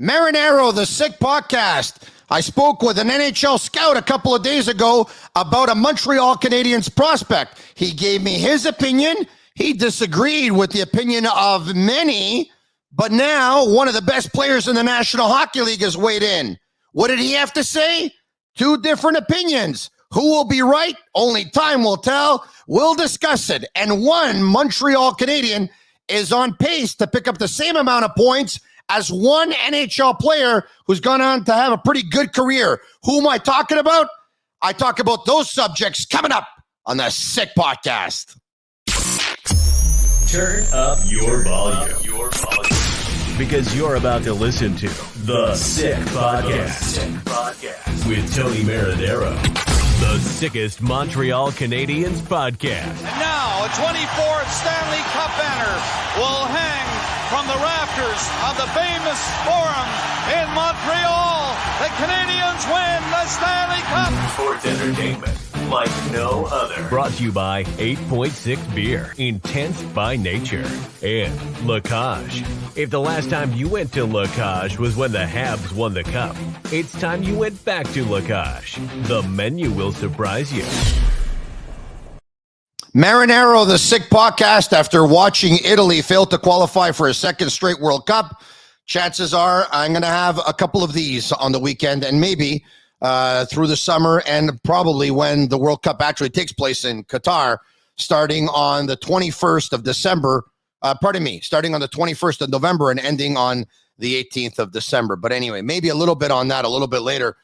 Marinero, the Sick Podcast. I spoke with an NHL scout a couple of days ago about a Montreal Canadiens prospect. He gave me his opinion. He disagreed with the opinion of many, but now one of the best players in the National Hockey League has weighed in. What did he have to say? Two different opinions. Who will be right? Only time will tell. We'll discuss it. And one Montreal Canadien is on pace to pick up the same amount of points as one NHL player who's gone on to have a pretty good career. Who am I talking about? I talk about those subjects coming up on the Sick Podcast. Turn up your volume. Because you're about to listen to The Sick Podcast with Tony Marinero. The sickest Montreal Canadiens podcast. And now a 24th Stanley Cup banner will hang from the rafters of the famous Forum in Montreal. The Canadiens win the Stanley Cup. Sports entertainment like no other. Brought to you by 8.6 Beer, intense by nature. And La Cage. If the last time you went to La Cage was when the Habs won the Cup, it's time you went back to La Cage. The menu will surprise you. Marinero, the Sick Podcast. After watching Italy fail to qualify for a second straight World Cup, chances are I'm going to have a couple of these on the weekend and maybe through the summer and probably when the World Cup actually takes place in Qatar, starting on the 21st of December. Starting on the 21st of November and ending on the 18th of December. But anyway, maybe a little bit on that a little bit later.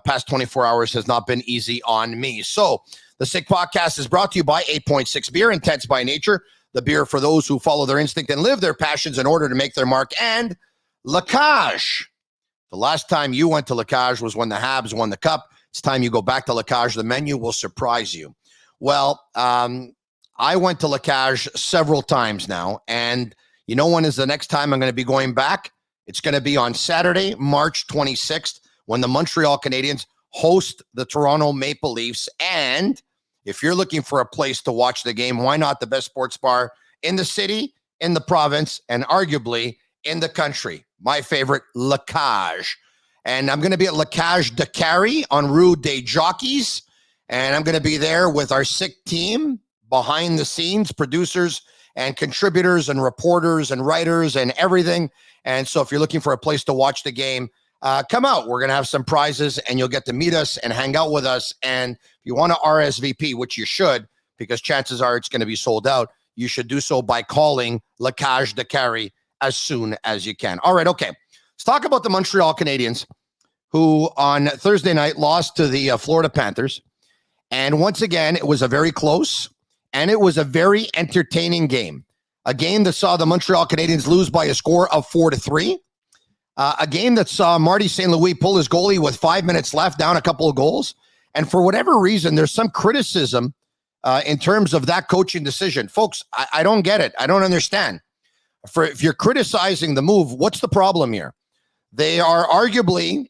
Past 24 hours has not been easy on me. So the Sick Podcast is brought to you by 8.6 Beer, intense by nature. The beer for those who follow their instinct and live their passions in order to make their mark. And La Cage. The last time you went to La Cage was when the Habs won the Cup. It's time you go back to La Cage. The menu will surprise you. Well, I went to La Cage several times now, and you know when is the next time I'm going to be going back? It's going to be on Saturday, March 26th, when the Montreal Canadiens host the Toronto Maple Leafs. And if you're looking for a place to watch the game, why not the best sports bar in the city, in the province, and arguably in the country? My favorite, La Cage. And I'm going to be at La Cage de Carrie on Rue des Jockeys, and I'm going to be there with our sick team, behind the scenes, producers and contributors and reporters and writers and everything. And so if you're looking for a place to watch the game, come out. We're going to have some prizes and you'll get to meet us and hang out with us. And if you want to RSVP, which you should, because chances are it's going to be sold out, you should do so by calling La Cage de Carrie as soon as you can. All right, okay. Let's talk about the Montreal Canadiens, who on Thursday night lost to the Florida Panthers. And once again, it was a very close and it was a very entertaining game. A game that saw the Montreal Canadiens lose by a score of 4-3. A game that saw Marty St. Louis pull his goalie with 5 minutes left, down a couple of goals. And for whatever reason, there's some criticism in terms of that coaching decision. Folks, I don't get it. I don't understand. If you're criticizing the move, what's the problem here? They are arguably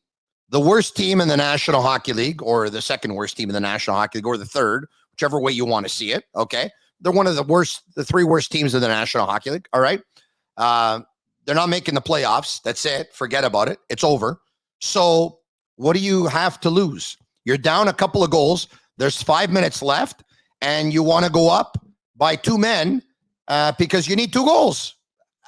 the worst team in the National Hockey League, or the second worst team in the National Hockey League, or the third, whichever way you want to see it, okay? They're one of the three worst teams in the National Hockey League, all right? They're not making the playoffs. That's it. Forget about it. It's over. So what do you have to lose? You're down a couple of goals. There's 5 minutes left, and you want to go up by two men because you need 2 goals.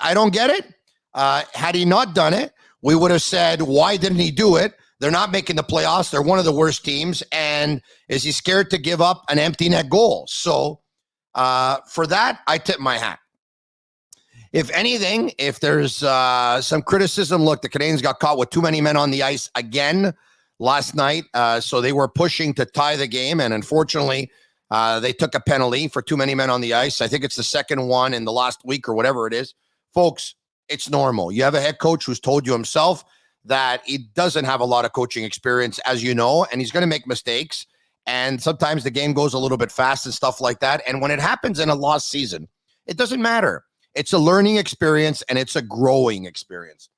I don't get it. Had he not done it, we would have said, why didn't he do it? They're not making the playoffs. They're one of the worst teams. And is he scared to give up an empty net goal? So for that, I tip my hat. If anything, if there's some criticism, look, the Canadiens got caught with too many men on the ice again last night. So they were pushing to tie the game. And unfortunately, they took a penalty for too many men on the ice. I think it's the second one in the last week or whatever it is. Folks, it's normal. You have a head coach who's told you himself that he doesn't have a lot of coaching experience, as you know, and he's going to make mistakes. And sometimes the game goes a little bit fast and stuff like that. And when it happens in a lost season, it doesn't matter. It's a learning experience and it's a growing experience.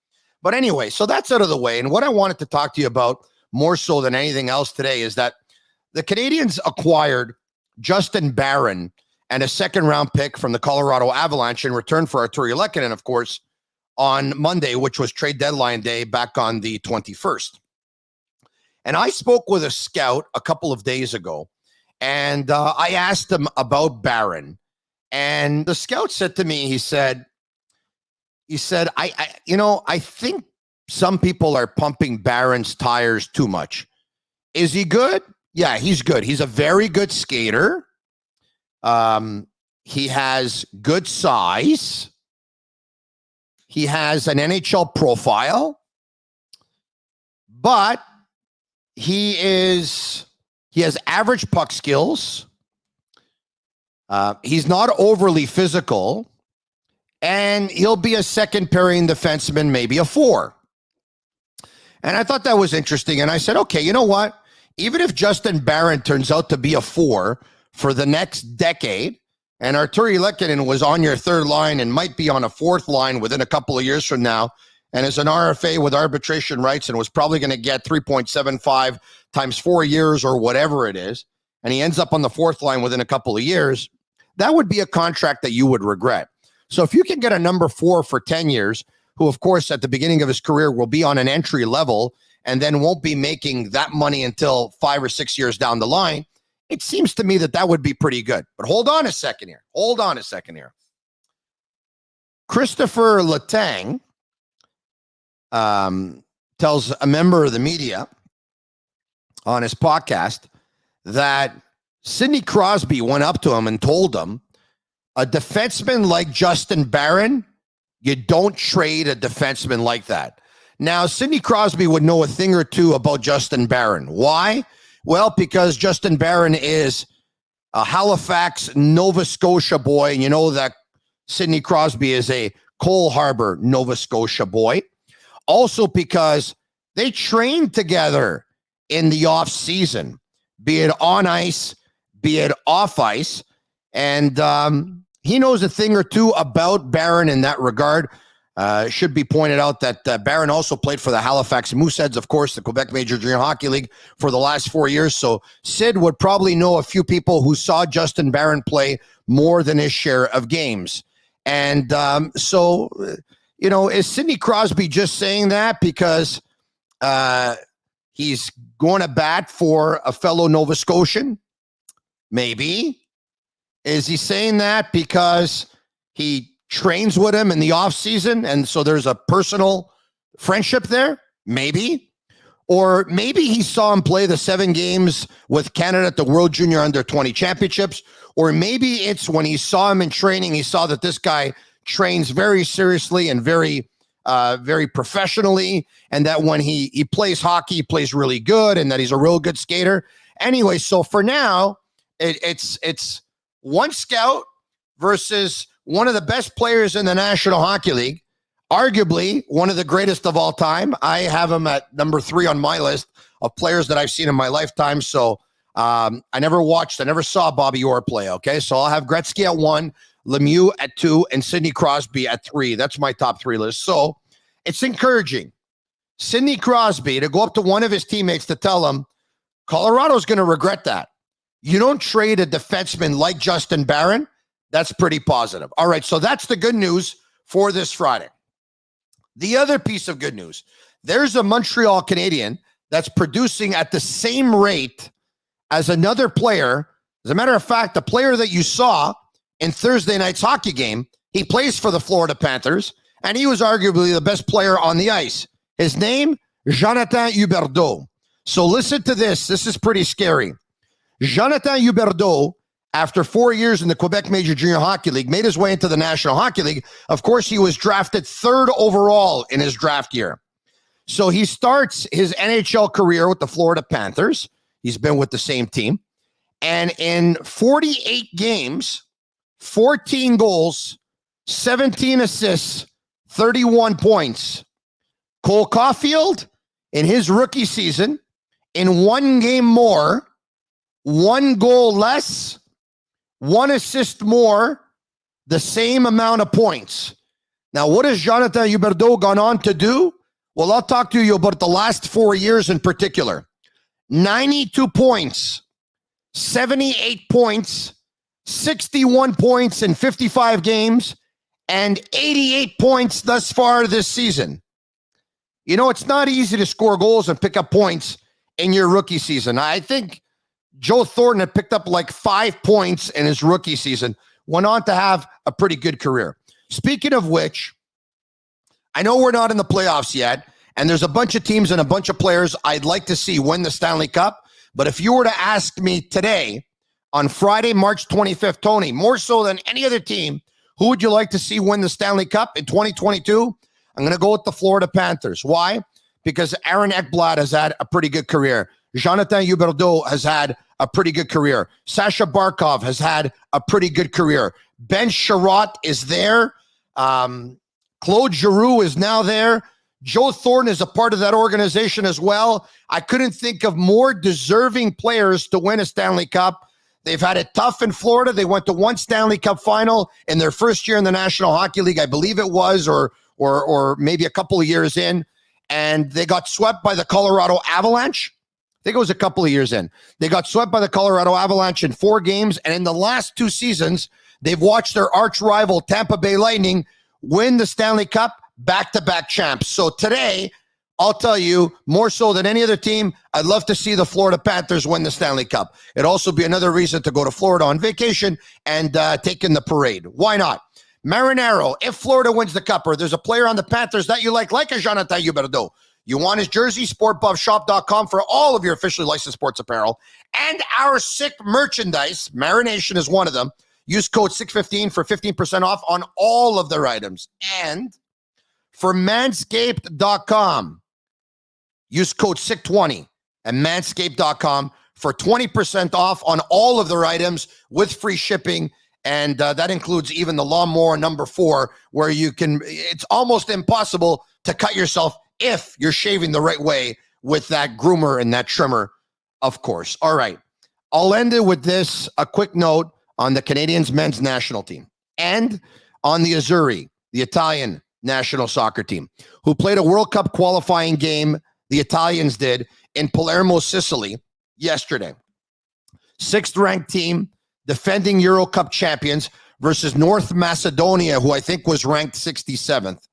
But anyway, so that's out of the way. And what I wanted to talk to you about more so than anything else today is that the Canadiens acquired Justin Barron and a second-round pick from the Colorado Avalanche in return for Artturi Lehkonen, of course, on Monday, which was trade deadline day back on the 21st. And I spoke with a scout a couple of days ago, and I asked him about Barron. And the scout said to me, he said, I think some people are pumping Barron's tires too much. Is he good? Yeah, he's good. He's a very good skater. He has good size. He has an NHL profile, but he has average puck skills. He's not overly physical, and he'll be a second pairing defenseman, maybe a 4. And I thought that was interesting. And I said, okay, you know what? Even if Justin Barron turns out to be a 4 for the next decade, and Arturi Lehkonen was on your third line and might be on a fourth line within a couple of years from now, and is an RFA with arbitration rights and was probably going to get 3.75 times 4 years or whatever it is, and he ends up on the fourth line within a couple of years, that would be a contract that you would regret. So if you can get a number 4 for 10 years, who, of course, at the beginning of his career will be on an entry level and then won't be making that money until 5 or 6 years down the line, it seems to me that that would be pretty good. But hold on a second here. Christopher Letang tells a member of the media on his podcast that Sidney Crosby went up to him and told him, a defenseman like Justin Barron, you don't trade a defenseman like that. Now, Sidney Crosby would know a thing or two about Justin Barron. Why? Well, because Justin Barron is a Halifax, Nova Scotia boy, and you know that Sidney Crosby is a Cole Harbour, Nova Scotia boy. Also because they trained together in the off season, be it on ice, be it off ice, and he knows a thing or two about Barron in that regard. Should be pointed out that Barron also played for the Halifax Mooseheads, of course, the Quebec Major Junior Hockey League for the last 4 years. So Sid would probably know a few people who saw Justin Barron play more than his share of games. And is Sidney Crosby just saying that because he's going to bat for a fellow Nova Scotian? Maybe. Is he saying that because he trains with him in the off season, and so there's a personal friendship there? Maybe. Or maybe he saw him play the 7 games with Canada at the World Junior Under 20 Championships. Or maybe it's when he saw him in training, he saw that this guy trains very seriously and very professionally, and that when he plays hockey, he plays really good, and that he's a real good skater. Anyway, so for now, it's one scout versus one of the best players in the National Hockey League, arguably one of the greatest of all time. I have him at number 3 on my list of players that I've seen in my lifetime. So I never saw Bobby Orr play, okay? So I'll have Gretzky at 1, Lemieux at 2, and Sidney Crosby at 3. That's my top 3 list. So it's encouraging. Sidney Crosby to go up to one of his teammates to tell him, Colorado's going to regret that. You don't trade a defenseman like Justin Barron. That's pretty positive. All right, so that's the good news for this Friday. The other piece of good news, there's a Montreal Canadien that's producing at the same rate as another player. As a matter of fact, the player that you saw in Thursday night's hockey game, he plays for the Florida Panthers, and he was arguably the best player on the ice. His name, Jonathan Huberdeau. So listen to this. This is pretty scary. Jonathan Huberdeau, after 4 years in the Quebec Major Junior Hockey League, made his way into the National Hockey League. Of course, he was drafted 3rd overall in his draft year. So he starts his NHL career with the Florida Panthers. He's been with the same team. And in 48 games, 14 goals, 17 assists, 31 points. Cole Caufield, in his rookie season, in 1 game more, 1 goal less, 1 assist more, the same amount of points. Now, what has Jonathan Huberdeau gone on to do? Well, I'll talk to you about the last 4 years in particular. 92 points, 78 points, 61 points in 55 games, and 88 points thus far this season. You know, it's not easy to score goals and pick up points in your rookie season. I think Joe Thornton had picked up like 5 points in his rookie season, went on to have a pretty good career. Speaking of which, I know we're not in the playoffs yet, and there's a bunch of teams and a bunch of players I'd like to see win the Stanley Cup, but if you were to ask me today, on Friday, March 25th, Tony, more so than any other team, who would you like to see win the Stanley Cup in 2022? I'm going to go with the Florida Panthers. Why? Because Aaron Ekblad has had a pretty good career. Jonathan Huberdeau has had a pretty good career. Sasha Barkov has had a pretty good career. Ben Sherratt is there. Claude Giroux is now there. Joe Thornton is a part of that organization as well. I couldn't think of more deserving players to win a Stanley Cup. They've had it tough in Florida. They went to one Stanley Cup final in their first year in the National Hockey League, I believe it was, or maybe a couple of years in, and they got swept by the Colorado Avalanche. I think it was a couple of years in. They got swept by the Colorado Avalanche in 4 games, and in the last 2 seasons, they've watched their arch rival Tampa Bay Lightning win the Stanley Cup, back-to-back champs. So today, I'll tell you, more so than any other team, I'd love to see the Florida Panthers win the Stanley Cup. It'd also be another reason to go to Florida on vacation and take in the parade. Why not? Marinaro, if Florida wins the Cup, or there's a player on the Panthers that you like a Jonathan Huberdeau, you want his jersey, sportbuffshop.com for all of your officially licensed sports apparel, and our sick merchandise, Marination is one of them. Use code 615 for 15% off on all of their items. And for manscaped.com, use code SICK20 at manscaped.com for 20% off on all of their items with free shipping. And that includes even the lawnmower number 4, where it's almost impossible to cut yourself if you're shaving the right way with that groomer and that trimmer, of course. All right. I'll end it with this, a quick note on the Canadiens men's national team and on the Azzurri, the Italian national soccer team, who played a World Cup qualifying game, the Italians did, in Palermo, Sicily yesterday. 6th ranked team, defending Euro Cup champions, versus North Macedonia, who I think was ranked 67th.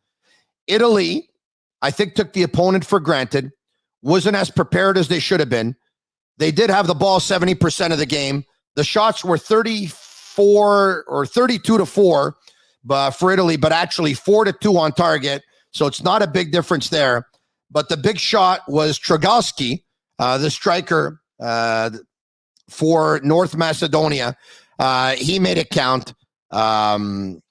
Italy, I think, took the opponent for granted, wasn't as prepared as they should have been. They did have the ball 70% of the game. The shots were 34 or 32-4 for Italy, but actually 4-2 on target. So it's not a big difference there. But the big shot was Tragalski, the striker for North Macedonia. He made it count. Alexander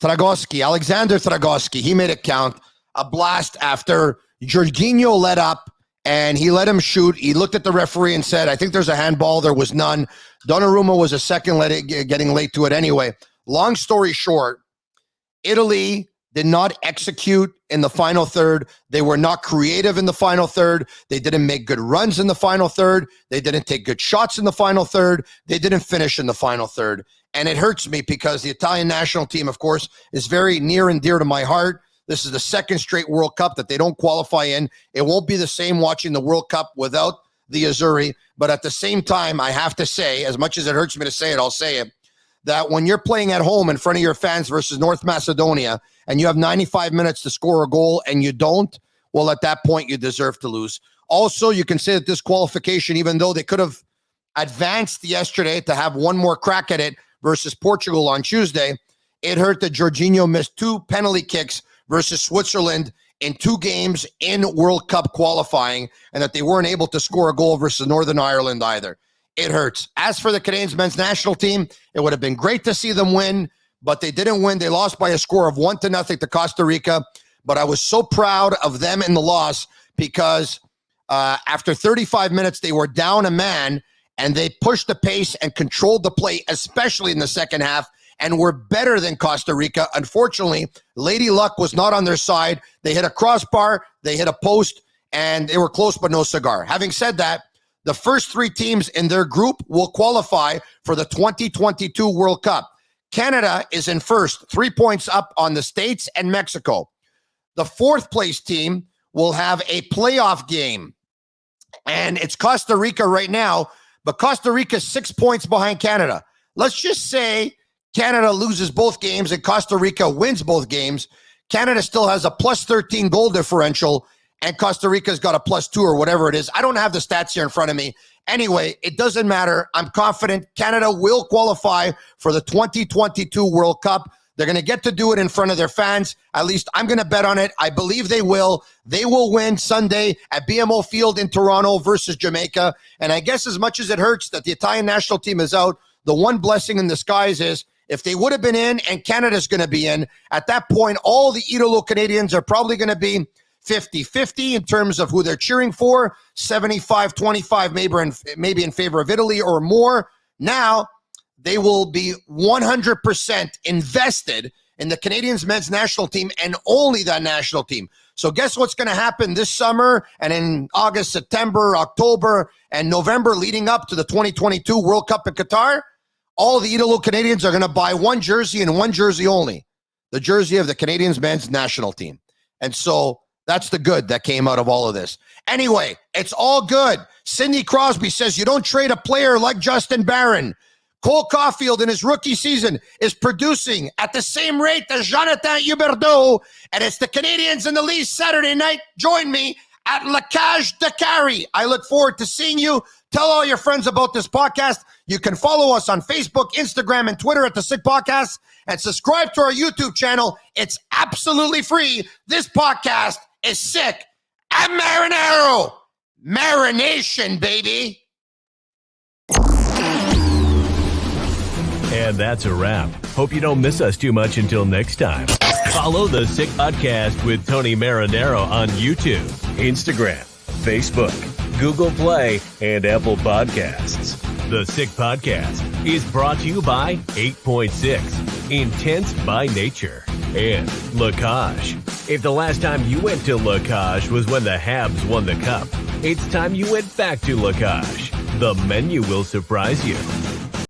Tragoski, he made it count. A blast after Jorginho let up, and he let him shoot. He looked at the referee and said, I think there's a handball. There was none. Donnarumma was a second getting late to it anyway. Long story short, Italy did not execute in the final third. They were not creative in the final third. They didn't make good runs in the final third. They didn't take good shots in the final third. They didn't finish in the final third. And it hurts me because the Italian national team, of course, is very near and dear to my heart. This is the 2nd straight World Cup that they don't qualify in. It won't be the same watching the World Cup without the Azzurri. But at the same time, I have to say, as much as it hurts me to say it, I'll say it, that when you're playing at home in front of your fans versus North Macedonia, and you have 95 minutes to score a goal and you don't, well, at that point, you deserve to lose. Also, you can say that this qualification, even though they could have advanced yesterday to have one more crack at it versus Portugal on Tuesday, it hurt that Jorginho missed 2 penalty kicks versus Switzerland in 2 games in World Cup qualifying, and that they weren't able to score a goal versus Northern Ireland either. It hurts. As for the Canadiens men's national team, it would have been great to see them win, but they didn't win. They lost by a score of 1-0 to Costa Rica. But I was so proud of them in the loss because after 35 minutes, they were down a man, and they pushed the pace and controlled the play, especially in the second half, and were better than Costa Rica. Unfortunately, Lady Luck was not on their side. They hit a crossbar, they hit a post, and they were close but no cigar. Having said that, the first 3 teams in their group will qualify for the 2022 World Cup. Canada is in first, 3 points up on the States and Mexico. The 4th place team will have a playoff game, and it's Costa Rica right now, but Costa Rica is 6 points behind Canada. Let's just say Canada loses both games and Costa Rica wins both games, Canada still has a plus 13 goal differential and Costa Rica's got a plus 2 or whatever it is. I don't have the stats here in front of me. Anyway, it doesn't matter. I'm confident Canada will qualify for the 2022 World Cup. They're going to get to do it in front of their fans. At least I'm going to bet on it. I believe they will. They will win Sunday at BMO Field in Toronto versus Jamaica. And I guess as much as it hurts that the Italian national team is out, the one blessing in disguise is if they would have been in and Canada's going to be in, at that point, all the Idolo Canadians are probably going to be 50-50 in terms of who they're cheering for, 75-25 maybe in favor of Italy or more. Now, they will be 100% invested in the Canadiens men's national team and only that national team. So guess what's going to happen this summer and in August, September, October, and November leading up to the 2022 World Cup in Qatar? All the Idolo Canadians are going to buy one jersey and one jersey only, the jersey of the Canadiens men's national team. And so that's the good that came out of all of this. Anyway, it's all good. Sidney Crosby says you don't trade a player like Justin Barron. Cole Caufield in his rookie season is producing at the same rate as Jonathan Huberdeau, and it's the Canadiens in the Leafs Saturday night. Join me at La Cage de Carrie. I look forward to seeing you. Tell all your friends about this podcast. You can follow us on Facebook, Instagram, and Twitter at The Sick Podcast, and subscribe to our YouTube channel. It's absolutely free. This podcast is sick. I'm Marinaro. Marination, baby. And that's a wrap. Hope you don't miss us too much until next time. Follow The Sick Podcast with Tony Marinaro on YouTube, Instagram, Facebook, Google Play, and Apple Podcasts. The Sick Podcast is brought to you by 8.6, Intense by Nature, and La Cage. If the last time you went to La Cage was when the Habs won the Cup, it's time you went back to La Cage. The menu will surprise you.